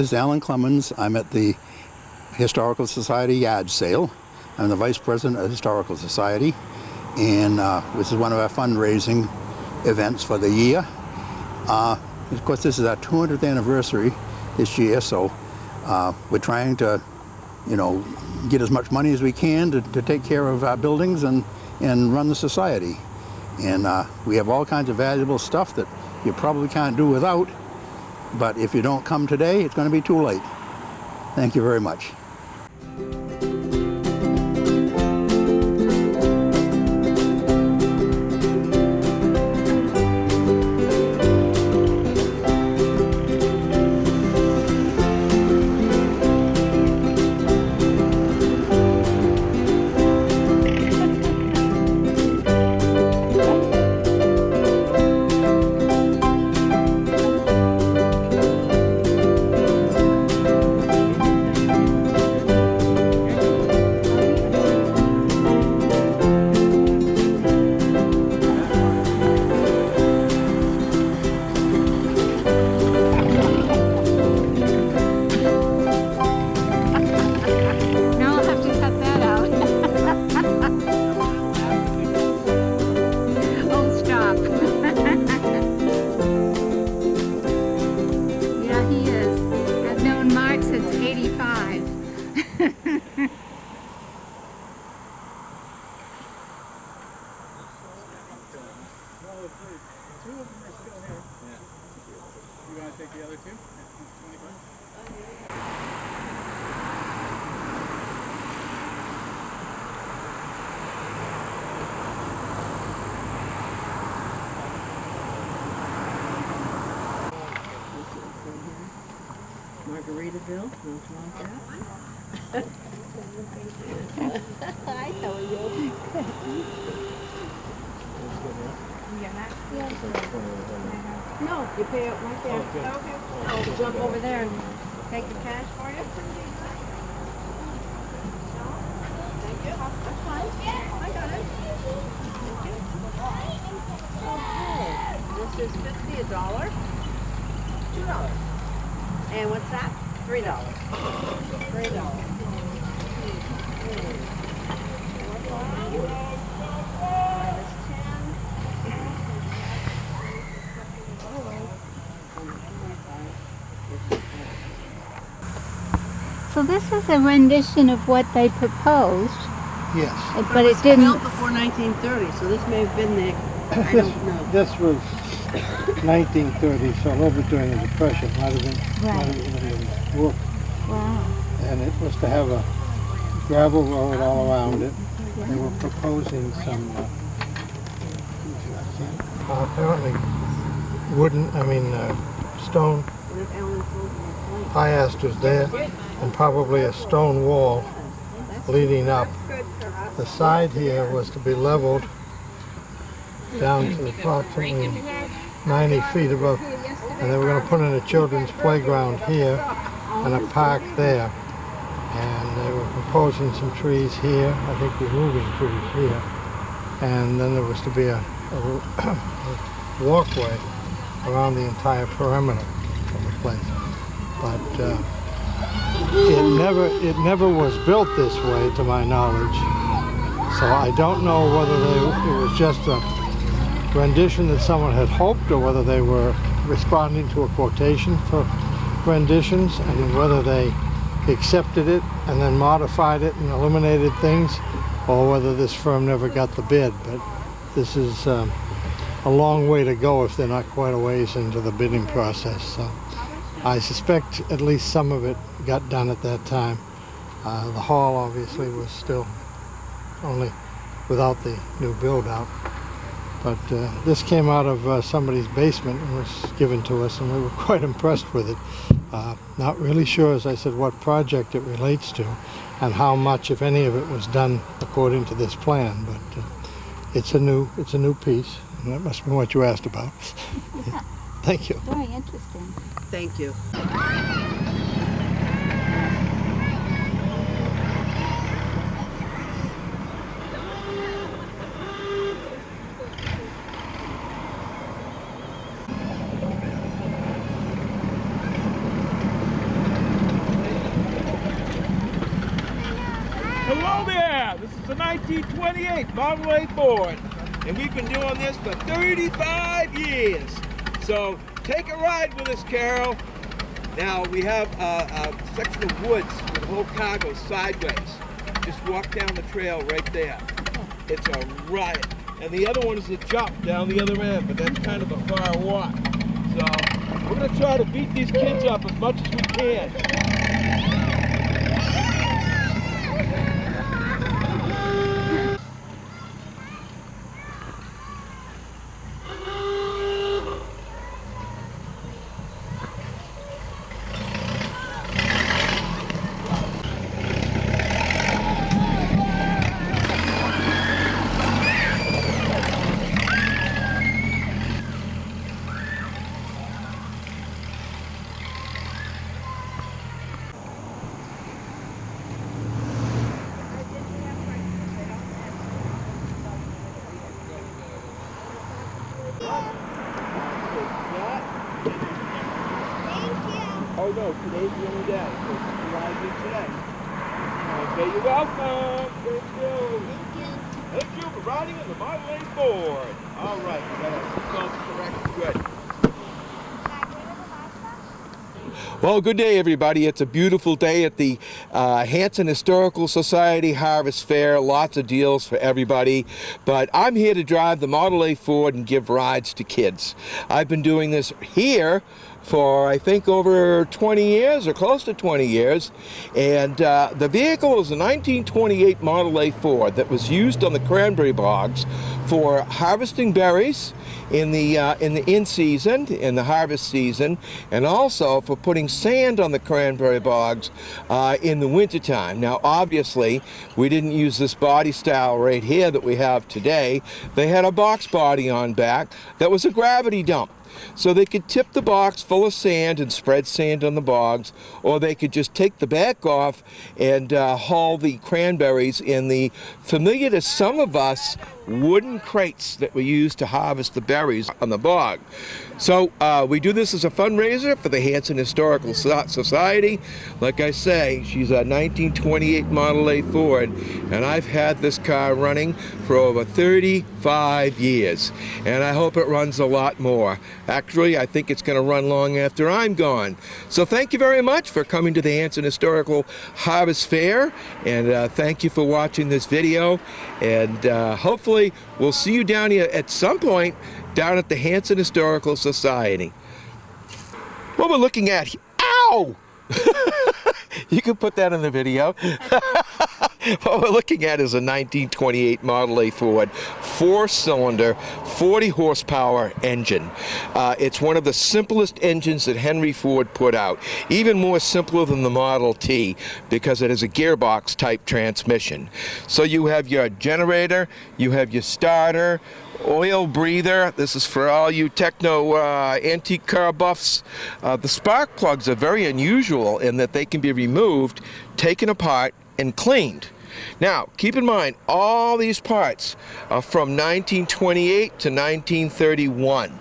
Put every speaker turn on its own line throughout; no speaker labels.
This is Alan Clemens. I'm at the Historical Society yard sale. I'm the Vice President of the Historical Society, and this is one of our fundraising events for the year. Of course, this is our 200th anniversary this year, so we're trying to, get as much money as we can to take care of our buildings and run the society. And we have all kinds of valuable stuff that you probably can't do without, but if you don't come today, it's going to be too late. Thank you very much.
Margaritaville, don't you want that? Hi, how are you? No, you pay it right there. Okay. I'll jump over there and take the cash for you. Thank you. That's fine. I got it. Okay. This is $50, $2. And what's that? $3. $3.
So this is a rendition of what they proposed.
Yes.
But it didn't.
Built before 1930, so this may have been there. I don't know.
This was 1930, so a little bit during the Depression. Might have been work.
Wow.
And it was to have a gravel road all around it. They were proposing some apparently stone piasters there, and probably a stone wall leading up. The side here was to be leveled down to approximately 90 feet above, and they were going to put in a children's playground here and a park there. And they were proposing some trees here, I think removing trees here, and then there was to be a walkway around the entire perimeter of the place. But it never was built this way, to my knowledge. So I don't know whether it was just a rendition that someone had hoped, or whether they were responding to a quotation for renditions, and whether they accepted it and then modified it and eliminated things, or whether this firm never got the bid. But this is a long way to go if they're not quite a ways into the bidding process. So I suspect at least some of it got done at that time. The hall obviously was still only without the new build out. But this came out of somebody's basement and was given to us, and we were quite impressed with it. Not really sure, as I said, what project it relates to and how much, if any of it, was done according to this plan. But it's a new piece, and that must be what you asked about.
Yeah.
Thank you.
Very interesting.
Thank you.
1928 Model A Ford. And we've been doing this for 35 years. So take a ride with us, Carol. Now we have a section of woods where the whole car goes sideways. Just walk down the trail right there. It's a riot. And the other one is a jump down the other end, but that's kind of a far walk. So we're going to try to beat these kids up as much as we can. Oh no, today's the only day. So you want to do today? Okay, you're welcome. Thank you. Thank you for riding on the Model A Ford. All right, we got our seatbelts correct. Good. Well, good day, everybody. It's a beautiful day at the Hanson Historical Society Harvest Fair. Lots of deals for everybody. But I'm here to drive the Model A Ford and give rides to kids. I've been doing this here for I think over 20 years or close to 20 years, and the vehicle is a 1928 Model A Ford that was used on the cranberry bogs for harvesting berries in the in-season, in the harvest season, and also for putting sand on the cranberry bogs in the wintertime. Now obviously we didn't use this body style right here that we have today. They had a box body on back that was a gravity dump. So they could tip the box full of sand and spread sand on the bogs, or they could just take the back off and haul the cranberries in the, familiar to some of us, wooden crates that we use to harvest the berries on the bog. So we do this as a fundraiser for the Hanson Historical Society. Like I say, she's a 1928 Model A Ford, and I've had this car running for over 35 years, and I hope it runs a lot more. Actually, I think it's going to run long after I'm gone. So thank you very much for coming to the Hanson Historical Harvest Fair, and thank you for watching this video, and hopefully we'll see you down here at some point down at the Hanson Historical Society. What we're looking at, ow! You can put that in the video. What we're looking at is a 1928 Model A Ford 4-cylinder, 40 horsepower engine. It's one of the simplest engines that Henry Ford put out, even more simpler than the Model T because it is a gearbox type transmission. So you have your generator, you have your starter, oil breather. This is for all you techno antique car buffs. The spark plugs are very unusual in that they can be removed, taken apart, and cleaned. Now, keep in mind, all these parts are from 1928 to 1931.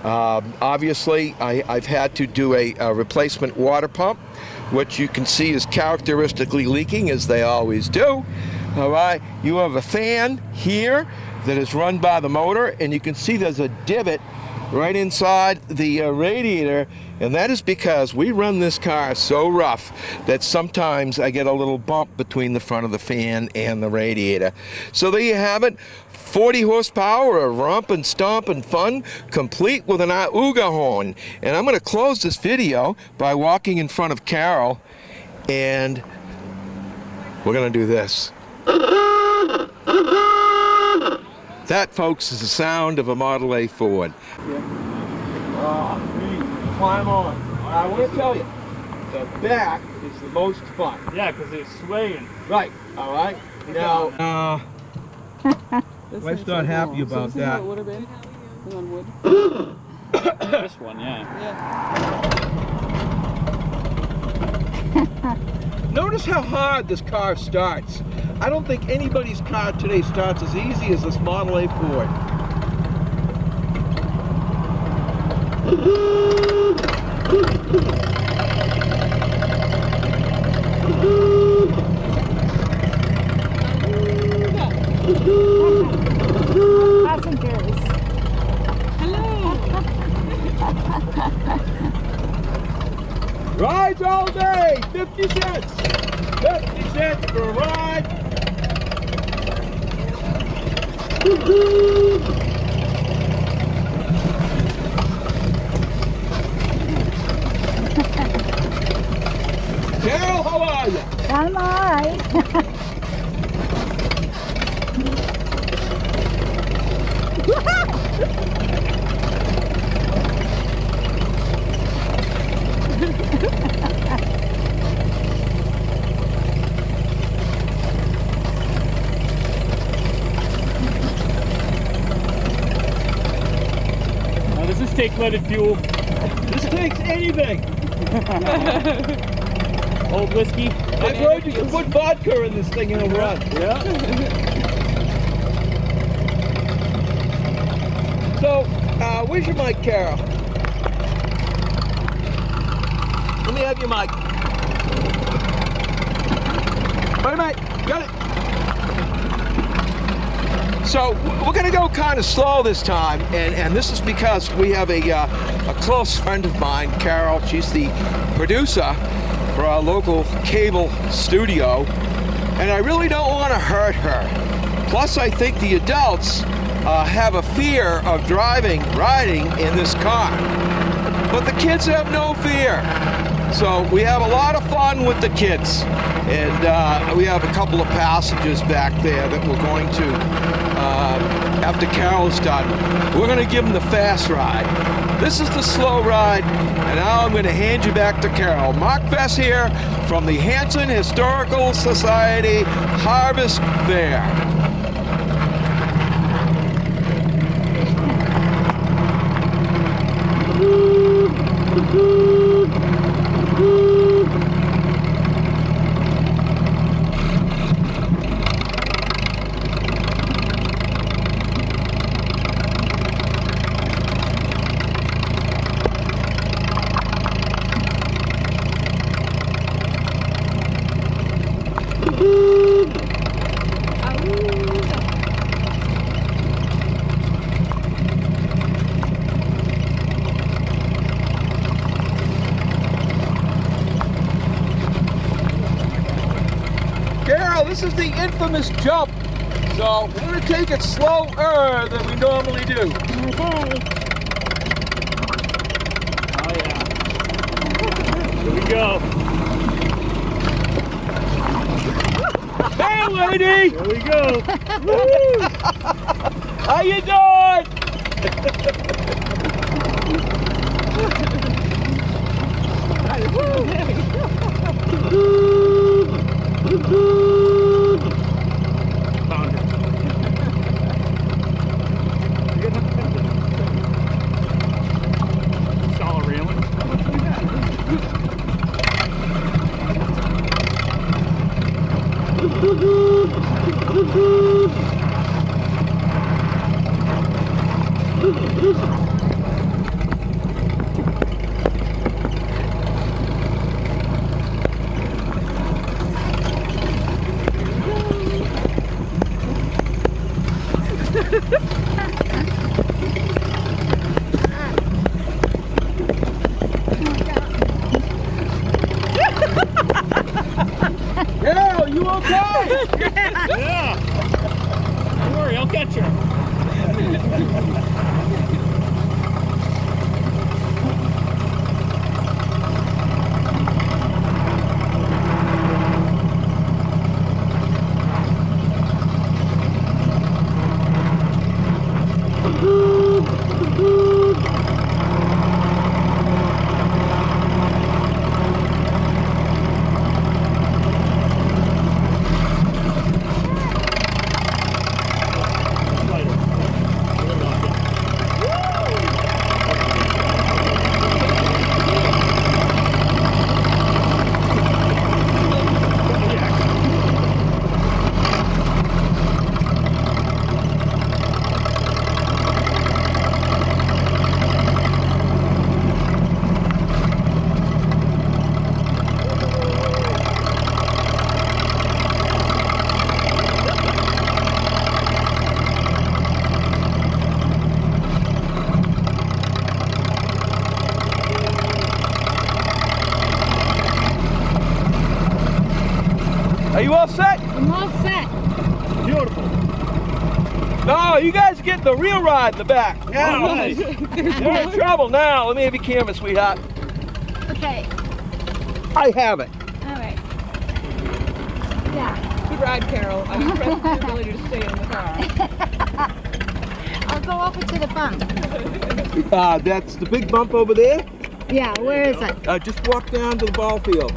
Obviously, I've had to do a replacement water pump, which you can see is characteristically leaking, as they always do. All right, you have a fan here that is run by the motor, and you can see there's a divot right inside the radiator, and that is because we run this car so rough that sometimes I get a little bump between the front of the fan and the radiator. So there you have it, 40 horsepower of romping, stomping fun, complete with an Auga horn. And I'm going to close this video by walking in front of Carol, and we're going to do this. That, folks, is the sound of a Model A Ford. Climb on. I want to tell you, the back is the most fun.
Yeah, because it's swaying.
Right, all right. Now, wife's not happy about that.
It would have been on wood.
This one, yeah.
Notice how hard this car starts. I don't think anybody's car today starts as easy as this Model A Ford.
Passengers.
Rides all day, 50 cents. 50 cents for a ride. Carol, how are you?
I'm all right.
Now, does this take leaded fuel?
This takes anything.
Old whiskey?
I've heard you can put vodka in this thing and it'll run.
Yeah.
So, where's your mic, Carol? Let me have your mic. Wait a minute, got it. So, we're gonna go kind of slow this time, and this is because we have a close friend of mine, Carol. She's the producer for our local cable studio, and I really don't want to hurt her. Plus, I think the adults have a fear of riding in this car. But the kids have no fear. So we have a lot of fun with the kids. And we have a couple of passengers back there that we're going to, after Carol's done, we're going to give them the fast ride. This is the slow ride, and now I'm going to hand you back to Carol. Mark Vess here from the Hanson Historical Society Harvest Fair. Carol, this is the infamous jump. So we're going to take it slower than we normally do.
Okay.
Oh, yeah. Here we go.
Hey, lady!
Here we go.
Woo! How you doing?
Found her. You got nothing. Solid railing.
Carol, you okay?
Yeah. Don't worry, I'll catch her.
you all set?
I'm all set.
Beautiful.
No, you guys get the real ride in the back. Now,
Oh, nice.
you're in trouble now. Let me have your camera, sweetheart.
Okay.
I have it.
All right. Yeah.
Good ride, Carol. I'm impressed with your ability to stay in the car.
I'll go over to the bump.
That's the big bump over there.
Yeah, where is it?
Just walk down to the ball field.